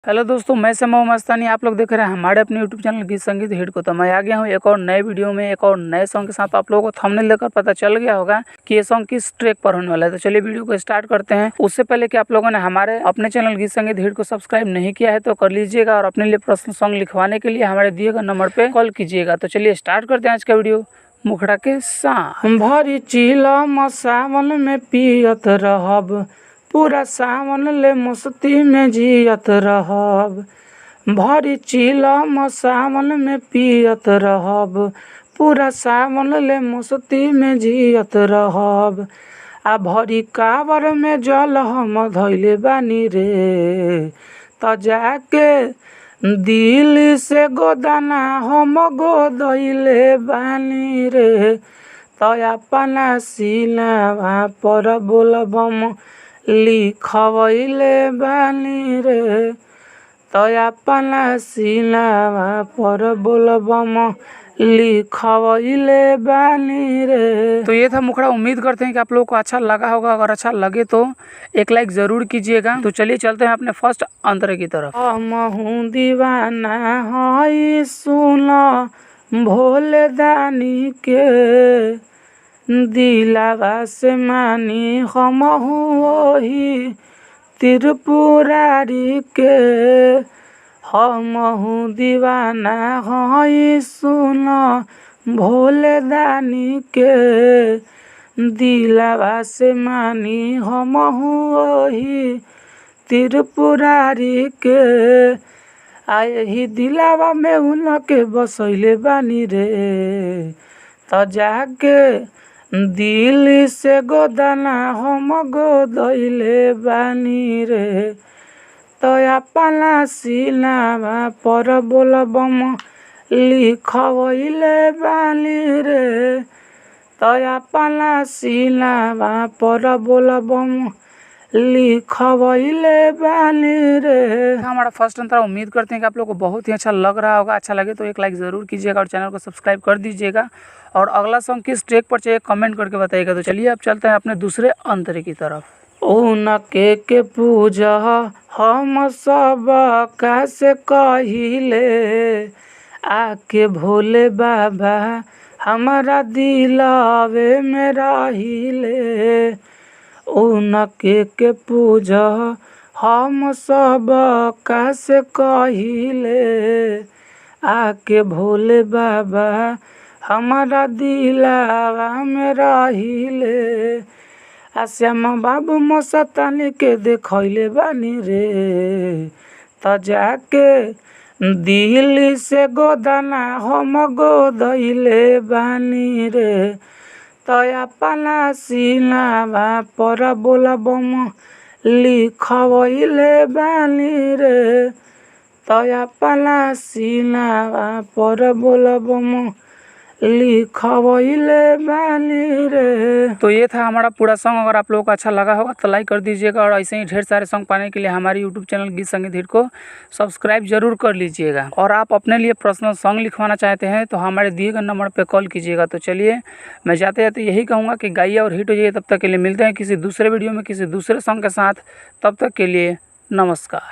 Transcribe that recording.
Hello दोस्तों, मैं समय मस्तानी। आप लोग देख रहे हैं हमारे अपने यूट्यूब चैनल गीत संगीत हिट को। तो मैं आ गया हूँ एक और नए वीडियो में एक और नए सॉन्ग के साथ। आप लोगों को थंबनेल देखकर पता चल गया होगा कि ये सॉन्ग किस ट्रैक पर होने वाला है। तो चलिए वीडियो को स्टार्ट करते हैं। उससे पहले कि आप लोगों ने हमारे अपने चैनल गीत संगीत हिट को सब्सक्राइब नहीं किया है तो कर लीजिएगा, और अपने लिए पर्सनल सॉन्ग लिखवाने के लिए हमारे दिए गए नंबर पर कॉल कीजिएगा। तो चलिए स्टार्ट करते हैं आज का वीडियो मुखड़ा के साथ। भरी चिलम सावन में पियत रहब, पूरा सावन ले मस्ती में जियत रहब। भरी चिलम सावन में पियत रहब, पूरा सावन ले मस्ती में जियत रहब। आ भरी कावर में जल हम धैले बानी रे, त जाके दिल से गोदाना हम गोदैले बानी रे। त अपना सीनावा पर बोलबम लिखवैले बानी रे, तो अपना सीनावा पर बोलबम लिखवैले बानी रे। तो ये था मुखड़ा। उम्मीद करते हैं कि आप लोगों को अच्छा लगा होगा। अगर अच्छा लगे तो एक लाइक जरूर कीजिएगा। तो चलिए चलते हैं अपने फर्स्ट अंतरे की तरफ। हमहू दीवाना हई सुन भोले दानी के, दिलावा से मानी हमहू वही त्रिपुरारी के। हमहू दीवाना हई सुन भोले दानी के, दिलावा से मानी हमहू वही त्रिपुरारी के। आए ही दिलावा में उनके बसैले बानी रे, त जाके दिल से गोदाना हम गोदैले बानी रे। तो अपना सीनावा पर बोलबम लिखवैले बानी रे, तो अपना सीनावा पर बोलबम लिखवैले बानी रे। हमारा फर्स्ट अंतरा। उम्मीद करते हैं कि आप लोगों को बहुत ही अच्छा लग रहा होगा। अच्छा लगे तो एक लाइक ज़रूर कीजिएगा और चैनल को सब्सक्राइब कर दीजिएगा। और अगला सॉन्ग किस ट्रैक पर चाहिए कमेंट करके बताइएगा। तो चलिए अब चलते हैं अपने दूसरे अंतरे की तरफ। उनके पूजा हम सब कैसे कहिले, आके भोले बाबा हमारा दिलावे में रहिले। उनके पूजा हम सब कैसे कहिले, आके भोले बाबा हमारा दिलावा में रहिले। आ श्याम बाबू मस्तानी के देखैले बानी रे, त जाके दिल से गोदाना हम गोदैले बानी रे। तो अपना सीनावा पर बोलबम लिखवैले बानी रे, तो अपना सीनावा पर बोलबम लिखवैले बानी रे। तो ये था हमारा पूरा सॉन्ग। अगर आप लोगों को अच्छा लगा होगा तो लाइक कर दीजिएगा, और ऐसे ही ढेर सारे सॉन्ग पाने के लिए हमारे यूट्यूब चैनल गीत संगीत हिट को सब्सक्राइब जरूर कर लीजिएगा। और आप अपने लिए पर्सनल सॉन्ग लिखवाना चाहते हैं तो हमारे दिए गए नंबर पर कॉल कीजिएगा। तो चलिए मैं जाते जाते यही कहूँगा कि गाइए और हिट हो जाइए। तब तक के लिए मिलते हैं किसी दूसरे वीडियो में किसी दूसरे सॉन्ग के साथ। तब तक के लिए नमस्कार।